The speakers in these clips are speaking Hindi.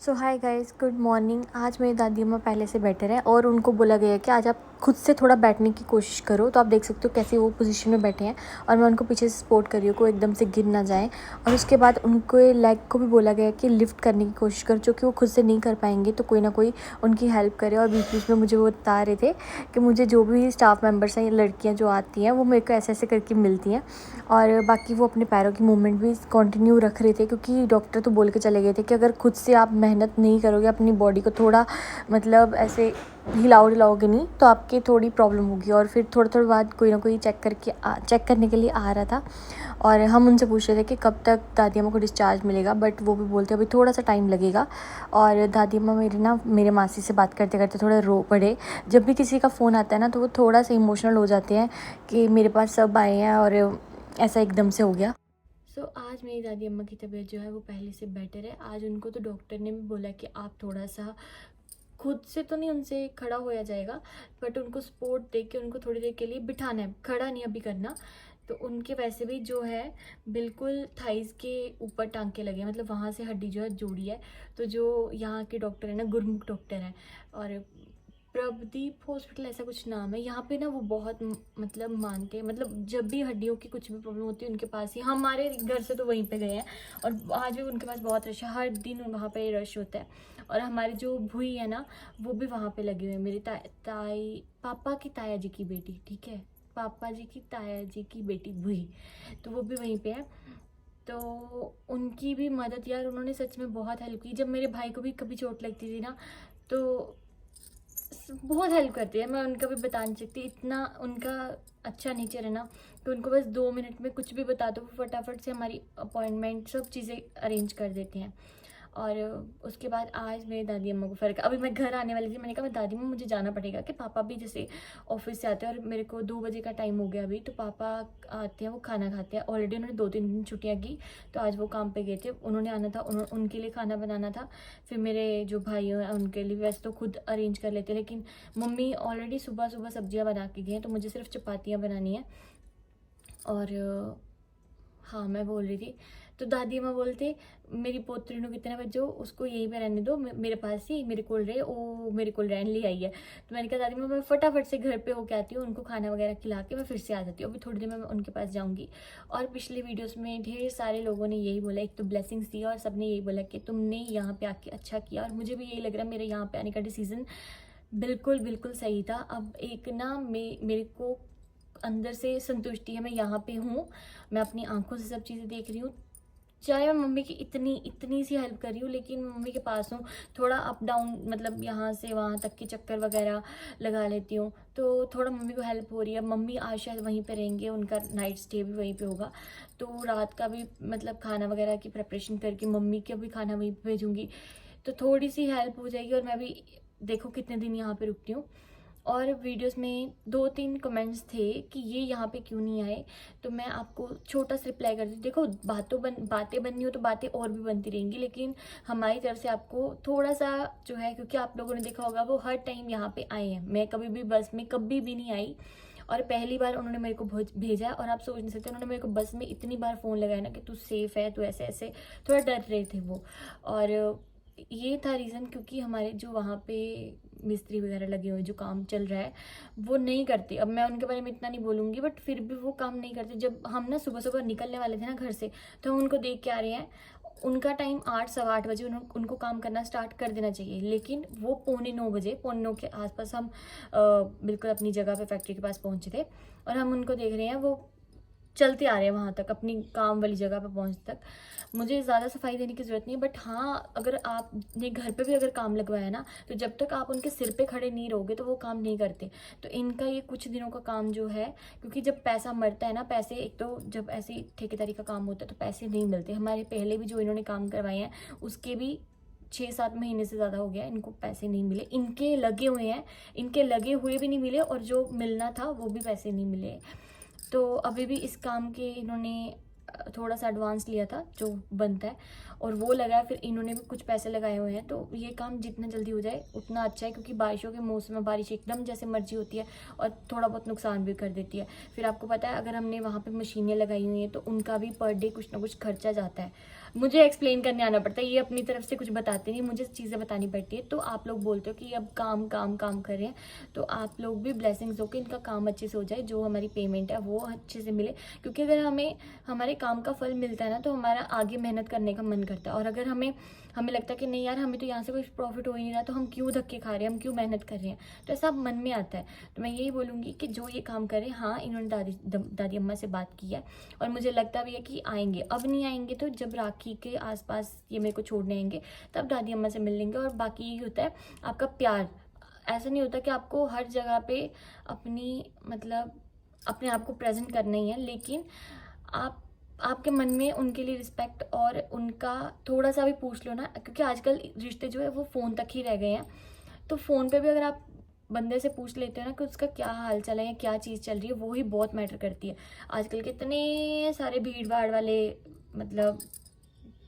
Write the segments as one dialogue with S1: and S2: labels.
S1: सो हाय गाइस, गुड मॉर्निंग। आज मेरी दादी अम्मा पहले से बेटर है और उनको बोला गया है कि आज आप खुद से थोड़ा बैठने की कोशिश करो। तो आप देख सकते हो कैसे वो पोजीशन में बैठे हैं और मैं उनको पीछे से सपोर्ट कर रही हूँ को एकदम से गिर ना जाए। और उसके बाद उनको लेग को भी बोला गया है कि लिफ्ट करने की कोशिश करो, जो कि वो खुद से नहीं कर पाएंगे तो कोई ना कोई उनकी हेल्प करे। और बीच बीच में मुझे वो बता रहे थे कि मुझे जो भी स्टाफ मेम्बर्स हैं, लड़कियाँ जो आती हैं, वो मेरे को ऐसे ऐसे करके मिलती हैं। और बाकी वो अपने पैरों की मूवमेंट भी कंटिन्यू रख रहे थे, क्योंकि डॉक्टर तो बोल के चले गए थे कि अगर खुद से आप मेहनत नहीं करोगे, अपनी बॉडी को थोड़ा मतलब ऐसे हिलाओगे नहीं, तो आपकी थोड़ी प्रॉब्लम होगी। और फिर थोड़ा थोड़ा बाद कोई ना कोई चेक करने के लिए आ रहा था और हम उनसे पूछ रहे थे कि कब तक दादी अम्मा को डिस्चार्ज मिलेगा, बट वो भी बोलते अभी थोड़ा सा टाइम लगेगा। और दादी अम्मा मेरे मासी से बात करते करते थोड़ा रो पड़े। जब भी किसी का फ़ोन आता है ना, तो वो थोड़ा सा इमोशनल हो जाते हैं कि मेरे पास सब आए हैं और ऐसा एकदम से हो गया। आज मेरी दादी अम्मा की तबीयत जो है वो पहले से बेटर है। आज उनको तो डॉक्टर ने भी बोला कि आप थोड़ा सा खुद से तो नहीं उनसे खड़ा होया जाएगा, बट उनको सपोर्ट दे के उनको थोड़ी देर के लिए बिठाना है, खड़ा नहीं अभी करना। तो उनके वैसे भी जो है बिल्कुल थाइस के ऊपर टांके लगे हैं, मतलब वहाँ से हड्डी जो है जोड़ी है। तो जो यहाँ के डॉक्टर है ना, गुरमुख डॉक्टर है, और प्रभदीप हॉस्पिटल ऐसा कुछ नाम है यहाँ पे ना, वो बहुत मतलब मानते हैं। मतलब जब भी हड्डियों की कुछ भी प्रॉब्लम होती है उनके पास ही, हमारे घर से तो वहीं पे गए हैं और आज भी उनके पास बहुत रश है, हर दिन वहाँ पे रश होता है। और हमारी जो भूई है ना, वो भी वहाँ पे लगे हुए हैं। मेरी ताई पापा की ताया जी की बेटी, ठीक है, पापा जी की ताया जी की बेटी भूई, तो वो भी वहीं पे है। तो उनकी भी मदद यार, उन्होंने सच में बहुत हेल्प की। जब मेरे भाई को भी कभी चोट लगती थी ना, तो बहुत हेल्प करती है। मैं उनका भी बता नहीं सकती, इतना उनका अच्छा नेचर है ना, कि उनको बस 2 मिनट में कुछ भी बता दो, वो फटाफट से हमारी अपॉइंटमेंट सब चीज़ें अरेंज कर देते हैं। और उसके बाद आज मेरी दादी अम्मा को फ़र्क है। अभी मैं घर आने वाली थी, मैंने कहा मैं दादी अम्मा मुझे जाना पड़ेगा, कि पापा भी जैसे ऑफिस से आते हैं और मेरे को 2 बजे का टाइम हो गया अभी, तो पापा आते हैं, वो खाना खाते हैं। ऑलरेडी उन्होंने 2-3 दिन छुट्टियाँ की, तो आज वो काम पे गए थे, उन्होंने आना था, उनके लिए खाना बनाना था। फिर मेरे जो भाई हैं उनके लिए वैसे तो खुद अरेंज कर लेते, लेकिन मम्मी ऑलरेडी सुबह सुबह सब्जियाँ बना के गई हैं, तो मुझे सिर्फ चपातियाँ बनानी है। और हाँ, मैं बोल रही थी, तो दादी माँ बोलते मेरी पोतरी नु कितने बजो, उसको यहीं पे रहने दो, मेरे पास ही मेरे को रहे, वो मेरे को रहने ले आई है। तो मैंने कहा दादी माँ मैं फटाफट से घर पे होके आती हूँ, उनको खाना वगैरह खिला के मैं फिर से आ जाती हूँ, अभी थोड़ी देर में मैं उनके पास जाऊँगी। और पिछले वीडियोस में ढेर सारे लोगों ने यही बोला, एक तो ब्लेसिंग्स दिया और सबने यही बोला कि तुमने यहाँ पे आके अच्छा किया। और मुझे भी यही लग रहा है, मेरे यहाँ पे आने का डिसीज़न बिल्कुल बिल्कुल सही था। अब एक ना मेरे को अंदर से संतुष्टि है, मैं यहाँ पे हूँ, मैं अपनी आंखों से सब चीज़ें देख रही हूँ। चाहे मैं मम्मी की इतनी इतनी सी हेल्प कर रही हूँ, लेकिन मम्मी के पास हूँ, थोड़ा अप डाउन मतलब यहाँ से वहाँ तक के चक्कर वगैरह लगा लेती हूँ, तो थोड़ा मम्मी को हेल्प हो रही है। मम्मी आज शायद वहीं पे रहेंगे, उनका नाइट स्टे भी वहीं पे होगा, तो रात का भी मतलब खाना वगैरह की प्रिपरेशन करके मम्मी का भी खाना वहीं पे भेजूँगी, तो थोड़ी सी हेल्प हो जाएगी। और मैं भी देखो कितने दिन यहाँ पे रुकती हूँ। और वीडियोस में 2-3 कमेंट्स थे कि ये यहाँ पे क्यों नहीं आए, तो मैं आपको छोटा सा रिप्लाई कर दी। देखो बातें बननी हो तो बातें और भी बनती रहेंगी, लेकिन हमारी तरफ से आपको थोड़ा सा जो है, क्योंकि आप लोगों ने देखा होगा वो हर टाइम यहाँ पे आए हैं, मैं कभी भी बस में कभी भी नहीं आई। और पहली बार उन्होंने मेरे को भेजा है, और आप सोच नहीं सकते, उन्होंने मेरे को बस में इतनी बार फ़ोन लगाया ना कि तू सेफ है, तू ऐसे ऐसे, थोड़ा डर रहे थे वो। और ये था रीज़न, क्योंकि हमारे जो वहाँ पे मिस्त्री वगैरह लगे हुए, जो काम चल रहा है, वो नहीं करते। अब मैं उनके बारे में इतना नहीं बोलूँगी, बट फिर भी वो काम नहीं करते। जब हम ना सुबह सुबह निकलने वाले थे ना घर से, तो हम उनको देख के आ रहे हैं, उनका टाइम 8-8:15 बजे उनको काम करना स्टार्ट कर देना चाहिए, लेकिन वो 8:45 9 के आसपास हम बिल्कुल अपनी जगह पे फैक्ट्री के पास पहुँचे थे। और हम उनको देख रहे हैं, वो चलते आ रहे हैं वहाँ तक, अपनी काम वाली जगह पे पहुँच तक। मुझे ज़्यादा सफाई देने की ज़रूरत नहीं है, बट हाँ, अगर आपने घर पे भी अगर काम लगवाया ना, तो जब तक आप उनके सिर पे खड़े नहीं रहोगे तो वो काम नहीं करते। तो इनका ये कुछ दिनों का काम जो है, क्योंकि जब पैसा मरता है ना, पैसे एक तो जब ऐसे ठेकेदारी का काम होता है तो पैसे नहीं मिलते। हमारे पहले भी जो इन्होंने काम करवाए हैं, उसके भी 6-7 महीने से ज़्यादा हो गया, इनको पैसे नहीं मिले। इनके लगे हुए हैं, इनके लगे हुए भी नहीं मिले, और जो मिलना था वो भी पैसे नहीं मिले। तो अभी भी इस काम के इन्होंने थोड़ा सा एडवांस लिया था जो बनता है, और वो लगा, फिर इन्होंने भी कुछ पैसे लगाए हुए हैं, तो ये काम जितना जल्दी हो जाए उतना अच्छा है, क्योंकि बारिशों के मौसम में बारिश एकदम जैसे मर्जी होती है और थोड़ा बहुत नुकसान भी कर देती है। फिर आपको पता है अगर हमने वहाँ पे मशीनें लगाई हुई हैं तो उनका भी पर डे कुछ ना कुछ खर्चा जाता है। मुझे एक्सप्लेन करने आना पड़ता है, ये अपनी तरफ से कुछ बताते नहीं, मुझे चीज़ें बतानी पड़ती है। तो आप लोग बोलते हो कि अब काम काम काम कर रहे हैं, तो आप लोग भी ब्लेसिंग्स हो कि इनका काम अच्छे से हो जाए, जो हमारी पेमेंट है वो अच्छे से मिले, क्योंकि अगर हमें हमारे काम का फल मिलता है ना तो हमारा आगे मेहनत करने का मन करता है। और अगर हमें लगता है कि नहीं यार हमें तो यहाँ से कोई प्रॉफिट हो ही नहीं रहा, तो हम क्यों धक्के खा रहे हैं, हम क्यों मेहनत कर रहे हैं, तो ऐसा मन में आता है। तो मैं यही बोलूँगी कि जो ये काम करें, हाँ इन्होंने दादी अम्मा से बात की है और मुझे लगता भी है कि आएंगे। अब नहीं आएंगे तो जब राखी के आसपास ये मेरे को छोड़ने आएंगे तब दादी अम्मा से मिल लेंगे। और बाकी यही होता है आपका प्यार, ऐसा नहीं होता कि आपको हर जगह पे अपनी अपने आप को प्रेजेंट करना ही है, लेकिन आपके मन में उनके लिए रिस्पेक्ट और उनका थोड़ा सा भी पूछ लो ना, क्योंकि आजकल रिश्ते जो है वो फ़ोन तक ही रह गए हैं। तो फ़ोन पे भी अगर आप बंदे से पूछ लेते हो ना कि उसका क्या हाल चाल है या क्या चीज़ चल रही है, वो ही बहुत मैटर करती है। आजकल के इतने सारे भीड़ भाड़ वाले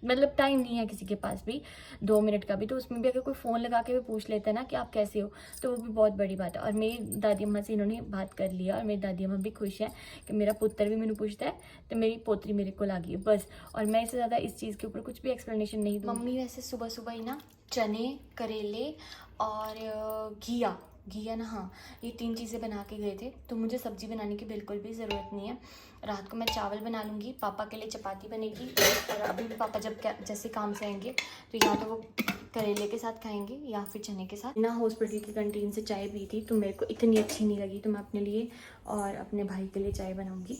S1: मतलब टाइम नहीं है किसी के पास भी 2 मिनट का भी, तो उसमें भी अगर कोई फ़ोन लगा के भी पूछ लेता है ना कि आप कैसे हो, तो वो भी बहुत बड़ी बात है। और मेरी दादी अम्मा से इन्होंने बात कर लिया और मेरी दादी अम्मा भी खुश है कि मेरा पुत्र भी मैंने पूछता है तो मेरी पोतरी मेरे को लागी है बस। और मैं इससे ज़्यादा इस चीज़ के ऊपर कुछ भी एक्सप्लेनेशन नहीं दूँ। मम्मी वैसे सुबह सुबह ही ना चने, करेले और घिया ना, हाँ ये 3 चीज़ें बना के गए थे, तो मुझे सब्ज़ी बनाने की बिल्कुल भी ज़रूरत नहीं है। रात को मैं चावल बना लूँगी, पापा के लिए चपाती बनेगी, और अभी भी पापा जैसे काम से आएंगे तो या तो वो करेले के साथ खाएंगे या फिर चने के साथ। ना हॉस्पिटल की कैंटीन से चाय पी थी तो मेरे को इतनी अच्छी नहीं लगी, तो मैं अपने लिए और अपने भाई के लिए चाय बनाऊँगी।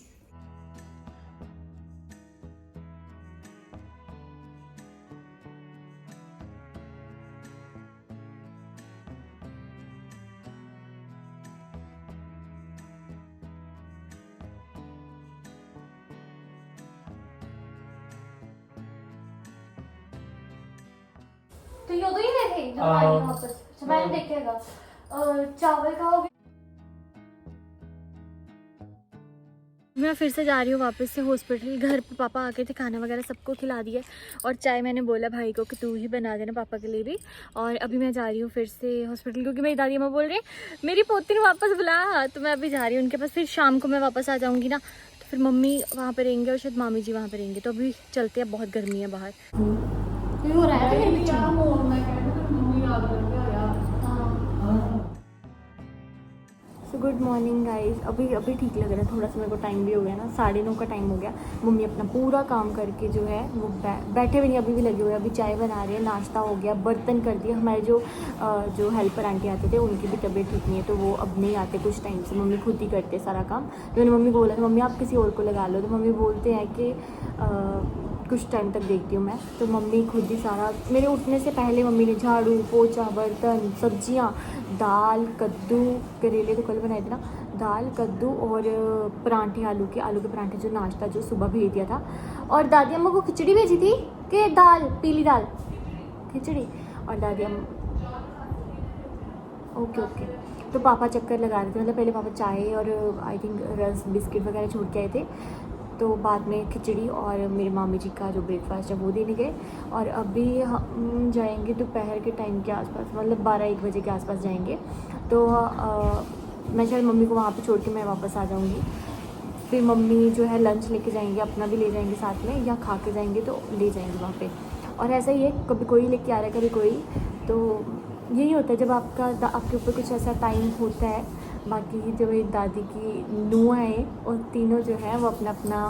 S1: तो ये तो ही रहे थे जब आई वापस, मैंने देखेगा चावल खाओगे। मैं फिर से जा रही हूँ वापस से हॉस्पिटल। घर पे पापा आके थे, खाना वगैरह सबको खिला दिया और चाय मैंने बोला भाई को कि तू ही बना देना पापा के लिए भी। और अभी मैं जा रही हूँ फिर से हॉस्पिटल, क्योंकि मेरी दादी अम्मा बोल रही है मेरी पोती ने वापस बुला, तो मैं अभी जा रही हूँ उनके पास। फिर शाम को मैं वापस आ जाऊँगी ना, तो फिर मम्मी वहाँ पर रहेंगे और शायद मामी जी वहाँ पर रहेंगे। तो अभी चलते हैं, बहुत गर्मी है बाहर। हो रहा है सो गुड मॉर्निंग गाइस। अभी ठीक लग रहा है, थोड़ा सा मेरे को टाइम भी हो गया ना, 9:30 का टाइम हो गया। मम्मी अपना पूरा काम करके जो है वो बैठे हुए नहीं, अभी भी लगे हुए। अभी चाय बना रहे हैं, नाश्ता हो गया, बर्तन कर दिया। हमारे जो हेल्पर आंटी आते थे उनकी भी तबीयत ठीक नहीं है, तो वो अब नहीं आते कुछ टाइम से, मम्मी खुद ही करते सारा काम। तो मैंने मम्मी को बोला था मम्मी आप किसी और को लगा लो, तो मम्मी बोलते हैं कि कुछ टाइम तक देखती हूँ मैं। तो मम्मी खुद ही सारा, मेरे उठने से पहले मम्मी ने झाड़ू पोछा, बर्तन, सब्जियाँ, दाल, कद्दू, करेले तो कल बनाए थे ना, दाल, कद्दू और परांठे, आलू के परांठे, जो नाश्ता जो सुबह भेज दिया था। और दादी अम्मा को खिचड़ी भेजी थी कि दाल, पीली दाल, खिचड़ी। और दादी अम्मा ओके। तो पापा चक्कर लगा रहे थे, मतलब पहले पापा चाय और आई थिंक रस बिस्किट वगैरह छोड़ के आए थे, तो बाद में खिचड़ी और मेरे मामी जी का जो ब्रेकफास्ट है वो देने गए। और अभी हम जाएंगे दोपहर के टाइम के आसपास, मतलब 12-1 बजे के आसपास जाएंगे। तो मैं शायद मम्मी को वहाँ पे छोड़ के मैं वापस आ जाऊँगी। फिर मम्मी जो है लंच लेके जाएंगे, अपना भी ले जाएंगे साथ में, या खा के जाएंगे तो ले जाएंगे वहाँ पे। और ऐसा ही है, कभी कोई लेके आ रहा है कभी कोई, तो यही होता है जब आपके ऊपर कुछ ऐसा टाइम होता है। बाकी जो मेरी दादी की नूंह है और तीनों जो है वो अपना अपना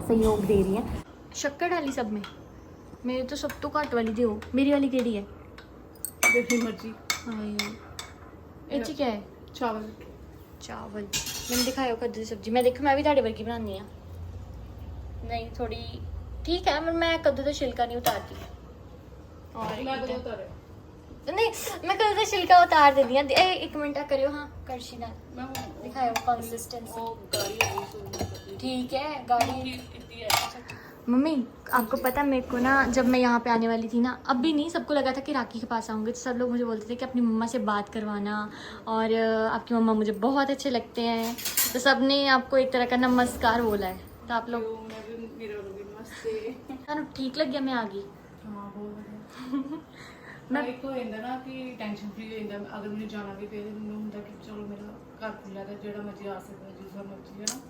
S1: सहयोग दे रही हैं। शक्कर डाली सब में, मेरे तो सब तो घट वाली दो, मेरी वाली केड़ी है
S2: देखी मर्जी।
S1: ये क्या है? चावल मैंने दिखाया कद्दू की सब्जी। मैं देखो मैं भी ताड़े वर्गी बनानी है, नहीं थोड़ी ठीक है, मैं कद्दू का छिलका नहीं उतारती। और नहीं मैं कद्दू का छिलका उतार देती हूँ। एक मिनट करियो, हाँ करशी ना दिखाओ कंसिस्टेंसी। ठीक है गाड़ी। मम्मी आपको पता है मेरे को ना, जब मैं यहाँ पे आने वाली थी ना, अभी नहीं, सबको लगा था कि राखी के पास आऊँगी, तो सब लोग मुझे बोलते थे कि अपनी मम्मा से बात करवाना, और आपकी मम्मा मुझे बहुत अच्छे लगते हैं, तो सब ने आपको एक तरह का नमस्कार बोला है। तो आप लोग ਤੁਹਾਨੂੰ ਠੀਕ ਲੱਗਿਆ ਮੈਂ ਆ ਗਈ?
S2: ਹਾਂ ਬਹੁਤ ਵਧੀਆ। ਮੈਂ ਇੱਕ ਹੋ ਜਾਂਦਾ ਨਾ ਕਿ ਟੈਨਸ਼ਨ ਫ੍ਰੀ ਹੋ ਜਾਂਦਾ, ਅਗਰ ਮੈਨੂੰ ਜਾਣਾ ਵੀ ਪਏ ਮੈਨੂੰ ਹੁੰਦਾ ਕਿ ਚਲੋ ਮੇਰਾ ਘਰ ਖੁੱਲ੍ਹਾ ਤਾਂ ਜਿਹੜਾ ਮਰਜ਼ੀ ਆ ਸਕਦਾ ਜਿਸ ਮਰਜ਼ੀ ਹੈ ਨਾ।